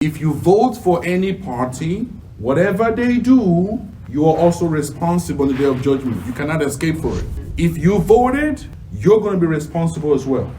If you vote for any party, whatever they do, you are also responsible on the day of judgment. You cannot escape for it. If you voted, you're going to be responsible as well.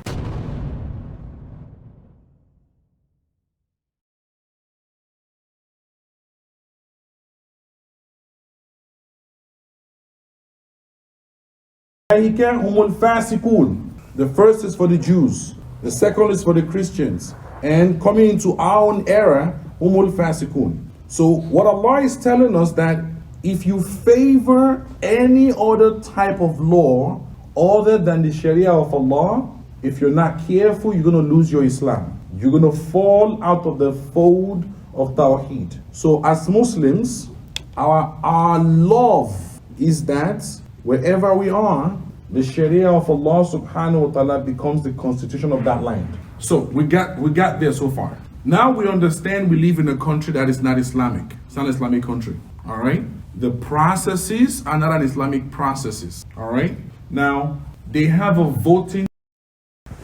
The first is for the Jews, the second is for the Christians, and coming into our own era, humul fasikun. So what Allah is telling us that if you favor any other type of law other than the Sharia of Allah, if you're not careful, you're going to lose your Islam. You're going to fall out of the fold of Tawheed. So as Muslims, our love is that wherever we are, the Sharia of Allah subhanahu wa ta'ala becomes the constitution of that land. So we got there so far. Now we understand we live in a country that is not Islamic. It's not an Islamic country. All right? The processes are not an Islamic processes. All right? Now, they have a voting.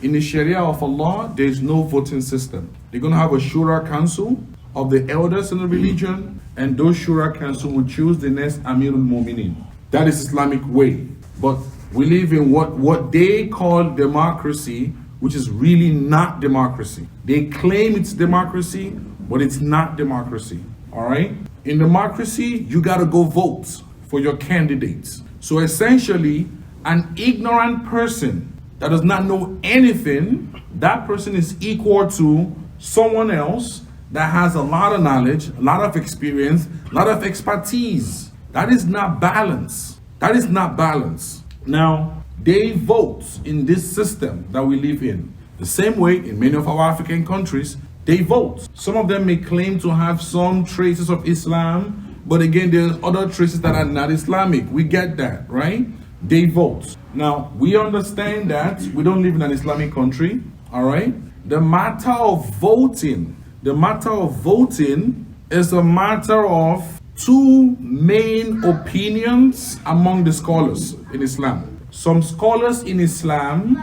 In the Sharia of Allah, there is no voting system. They're going to have a Shura council of the elders in the religion, and those Shura council will choose the next Amirul Mu'minin. That is Islamic way. But we live in what they call democracy, which is really not democracy. They claim it's democracy, but it's not democracy. All right? In democracy, you got to go vote for your candidates. So essentially, an ignorant person that does not know anything, that person is equal to someone else that has a lot of knowledge, a lot of experience, a lot of expertise. That is not balance. That is not balance. Now, they vote in this system that we live in. The same way in many of our African countries, they vote. Some of them may claim to have some traces of Islam, but again, there's other traces that are not Islamic. We get that, right? They vote. Now, we understand that we don't live in an Islamic country, all right? The matter of voting is a matter of two main opinions among the scholars in Islam. Some scholars in Islam,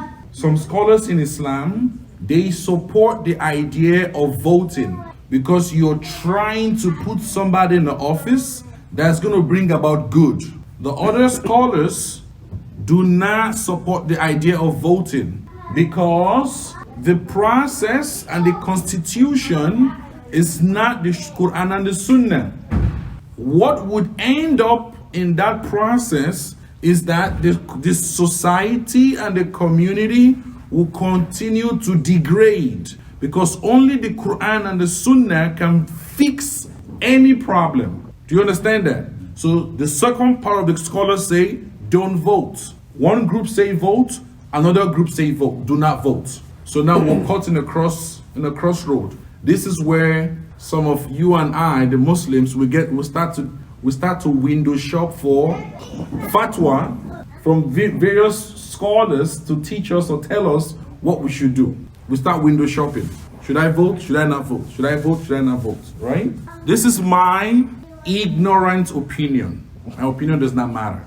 they support the idea of voting because you're trying to put somebody in the office that's going to bring about good. The other scholars do not support the idea of voting because the process and the constitution is not the Quran and the Sunnah. What would end up in that process is that the society and the community will continue to degrade because only the Quran and the Sunnah can fix any problem. Do you understand that? So the second part of the scholars say, don't vote. One group say vote, another group say vote, do not vote. So now we're caught in a crossroad. This is where some of you and I, the Muslims, we start to window shop for fatwa from various scholars to teach us or tell us what we should do. We start window shopping. Should I vote? Should I not vote? Should I vote? Should I not vote? Right? This is my ignorant opinion. My opinion does not matter.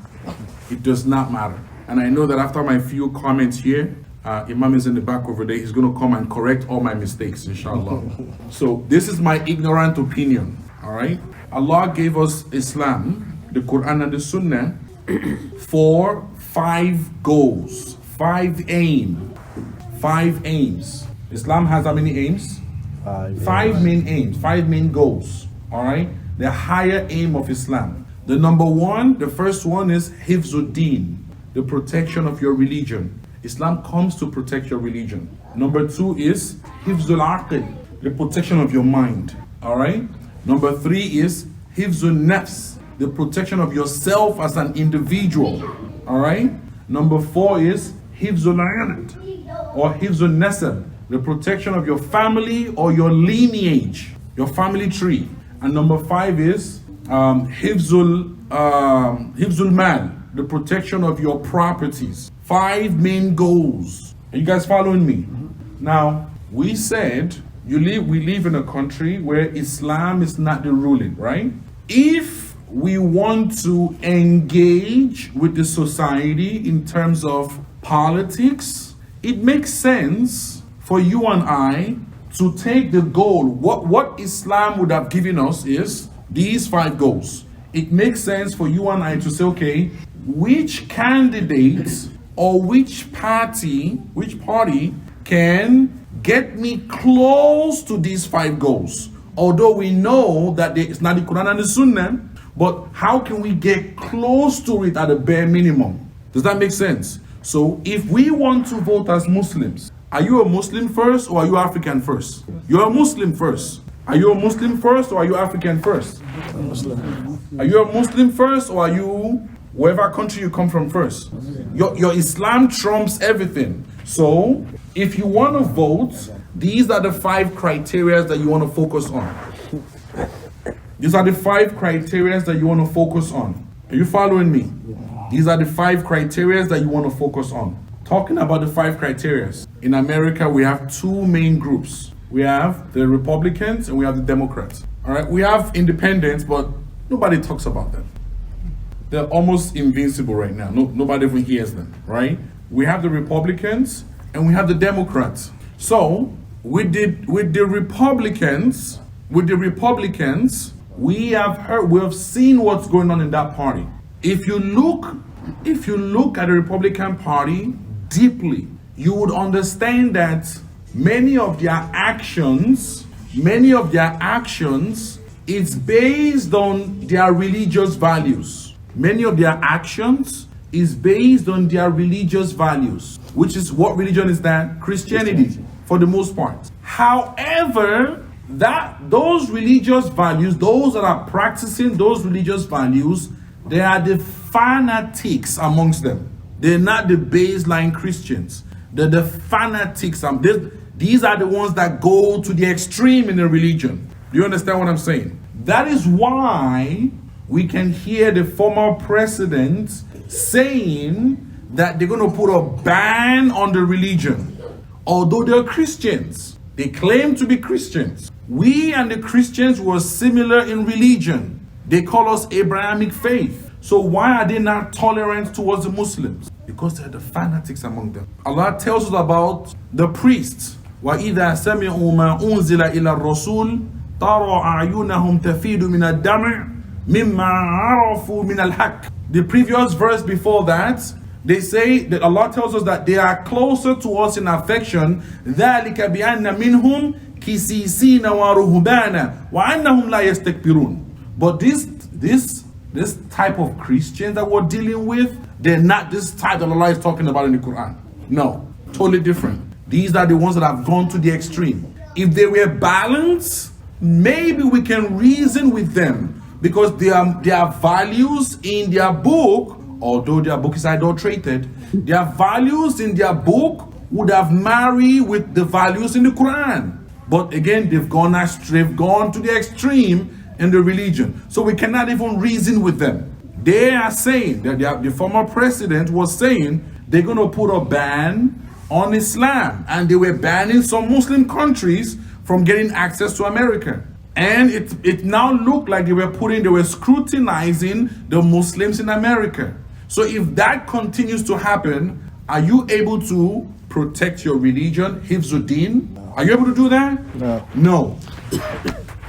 It does not matter. And I know that after my few comments here, Imam is in the back over there. He's going to come and correct all my mistakes, inshallah. So this is my ignorant opinion. All right? Allah gave us Islam, the Quran and the Sunnah, for 5 goals, 5 aims. Islam has how many aims? 5 main aims, 5 main goals. All right? The higher aim of Islam. The number one, the first one is Hifzuddin, the protection of your religion. Islam comes to protect your religion. Number 2 is Hifzul Aql, the protection of your mind. All right? Number 3 is Hifzul Nafs, the protection of yourself as an individual. All right? Number 4 is Hifzul Ayat or Hifzul Nasab, the protection of your family or your lineage, your family tree. And number 5 is Hifzul Mal, the protection of your properties. 5 main goals. Are you guys following me? Now, we said we live in a country where Islam is not the ruling, right? If we want to engage with the society in terms of politics, it makes sense for you and I to take the goal, what Islam would have given us is these 5 goals. It makes sense for you and I to say, okay, which candidate or which party can get me close to these 5 goals? Although we know that it's not the Quran and the Sunnah, but how can we get close to it at a bare minimum? Does that make sense? So if we want to vote as Muslims, are you a Muslim first or are you African first? You're a Muslim first. Are you a Muslim first or are you African first? Muslim. Are you a Muslim first or are you wherever country you come from first? Your Islam trumps everything. So if you want to vote, these are the 5 criteria that you want to focus on. These are the 5 criteria that you want to focus on. Are you following me? These are the 5 criteria that you want to focus on. Talking about the 5 criteria. In America, we have 2 main groups. We have the Republicans and we have the Democrats. All right, we have independents, but nobody talks about them. They're almost invincible right now. Nobody even hears them, right? We have the Republicans and we have the Democrats. So with the Republicans, we have seen what's going on in that party. If you look at the Republican Party deeply, you would understand that many of their actions is based on their religious values. Many of their actions is based on their religious values, which is what religion is that? Christianity, for the most part. However, those religious values, those that are practicing those religious values, they are the fanatics amongst them. They're not the baseline Christians. They're the fanatics. These are the ones that go to the extreme in a religion. Do you understand what I'm saying? That is why we can hear the former president saying that they're going to put a ban on the religion. Although they're Christians, they claim to be Christians. We and the Christians were similar in religion. They call us Abrahamic faith. So why are they not tolerant towards the Muslims? Because they're the fanatics among them. Allah tells us about the priests. وَإِذَا سَمِعُوا مَا أُنزِلَ إِلَى الرَّسُولِ تَرَى أَعْيُنَهُمْ تَفِيدُ مِنَ الدَّمْعِ مِمَّا عَرَفُوا مِنَ الْحَقِّ. The previous verse before that, they say that Allah tells us that they are closer to us in affection. ذَلِكَ بِأَنَّ مِنْهُمْ كِسِيسِينَ وَرُهُبَانَ وَأَنَّهُمْ لَا يَسْتَكْبِرُونَ. But this type of Christians that we're dealing with, they're not this type that Allah is talking about in the Quran. No, totally different. These are the ones that have gone to the extreme. If they were balanced, maybe we can reason with them, because their values in their book, although their book is adulterated, their values in their book would have married with the values in the Quran. But again, they've gone astray, they've gone to the extreme in the religion. So we cannot even reason with them. They are saying that the former president was saying they're going to put a ban on Islam, and they were banning some Muslim countries from getting access to America. And it now looked like they were scrutinizing the Muslims in America. So if that continues to happen, are you able to protect your religion, Hifzuddin? Are you able to do that? No.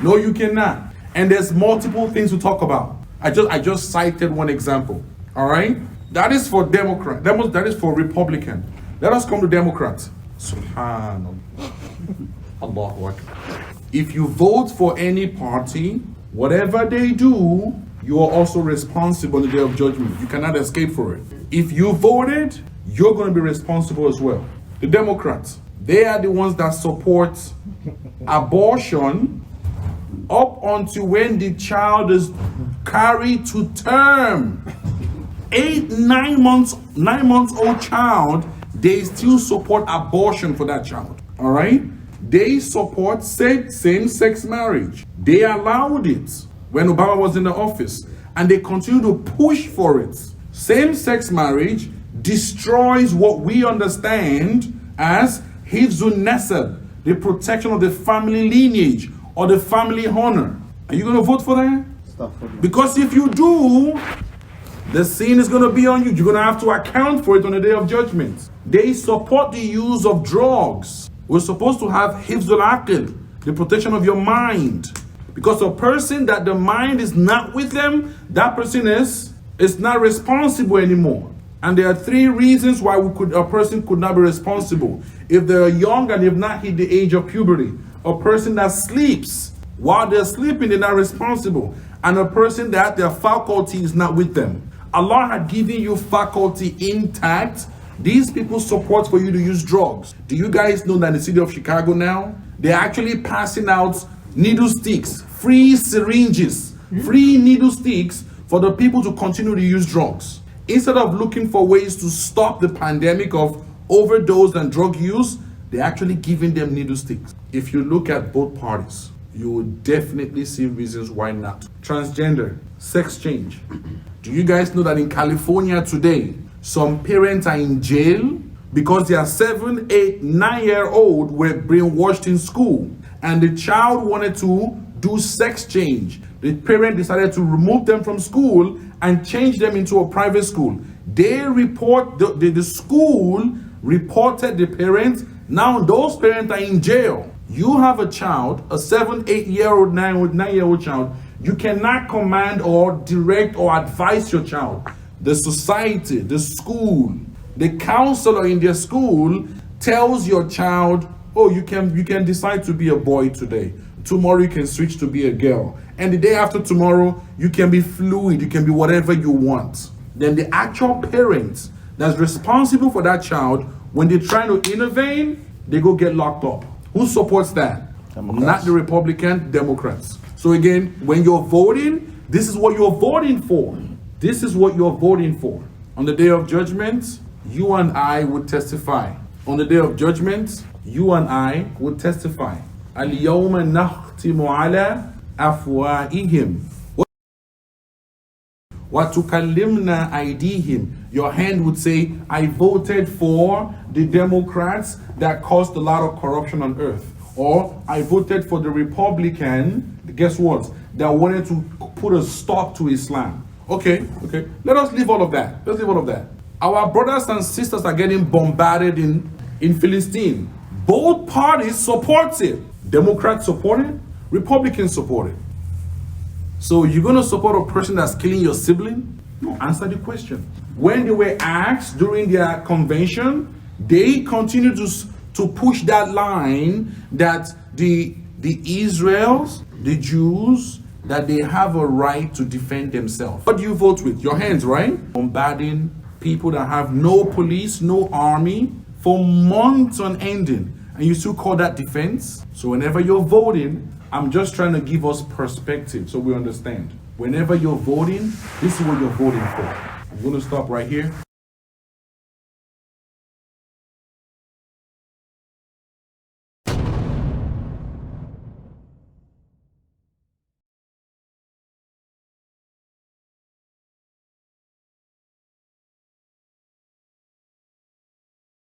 No, you cannot. And there's multiple things to talk about. I just cited one example. All right? That is for Democrat. That is for Republican. Let us come to Democrats. Subhanallah. Allahu Akbar. If you vote for any party, whatever they do, you are also responsible on the day of judgment. You cannot escape for it. If you voted, you're going to be responsible as well. The Democrats, they are the ones that support abortion up until when the child is carried to term. 9 months old child, they still support abortion for that child. All right? They support same-sex marriage. They allowed it when Obama was in the office, and they continue to push for it. Same-sex marriage destroys what we understand as Hifzun Nasab, the protection of the family lineage or the family honor. Are you going to vote for that? Because if you do, the sin is going to be on you. You're going to have to account for it on the day of judgment. They support the use of drugs. We're supposed to have hifzul aql, the protection of your mind. Because a person that the mind is not with them, that person is not responsible anymore. And there are 3 reasons why a person could not be responsible. If they're young and they've not hit the age of puberty, a person that sleeps while they're sleeping, they're not responsible, and a person that their faculty is not with them. Allah had given you faculty intact. These people support for you to use drugs. Do you guys know that in the city of Chicago now, they're actually passing out needle sticks, free syringes, free needle sticks for the people to continue to use drugs? Instead of looking for ways to stop the pandemic of overdose and drug use, they're actually giving them needle sticks. If you look at both parties, you will definitely see reasons why not. Transgender, sex change. Do you guys know that in California today, some parents are in jail because their 7, 8, 9-year-old were brainwashed in school, and the child wanted to do sex change. The parent decided to remove them from school and change them into a private school. They report, the school reported the parents. Now those parents are in jail. You have a child, a 7, 8-year-old, 9-year-old child. You cannot command or direct or advise your child. The society, the school, the counselor in their school tells your child, oh, you can decide to be a boy today. Tomorrow you can switch to be a girl. And the day after tomorrow, you can be fluid. You can be whatever you want. Then the actual parent that's responsible for that child, when they're trying to intervene, they go get locked up. Who supports that? Democrats. Not the Republican, Democrats. So again, when you're voting, this is what you're voting for. This is what you're voting for. On the day of judgment, you and I would testify. On the day of judgment, you and I would testify. Al-yawma nakhtimu ala afwaihim wa tukallimna aydihim. Your hand would say, I voted for the Democrats that caused a lot of corruption on earth. Or I voted for the Republican, guess what, that wanted to put a stop to Islam. Okay. Let us leave all of that. Let's leave all of that. Our brothers and sisters are getting bombarded in Philistine. Both parties support it. Democrats support it. Republicans support it. So you're going to support a person that's killing your sibling? No, answer the question. When they were asked during their convention, they continued to push that line that the Israels, the Jews, that they have a right to defend themselves. What do you vote with? Your hands, right? Bombarding people that have no police, no army for months on ending, and you still call that defense? So whenever you're voting, I'm just trying to give us perspective so we understand. Whenever you're voting, this is what you're voting for. I'm going to stop right here.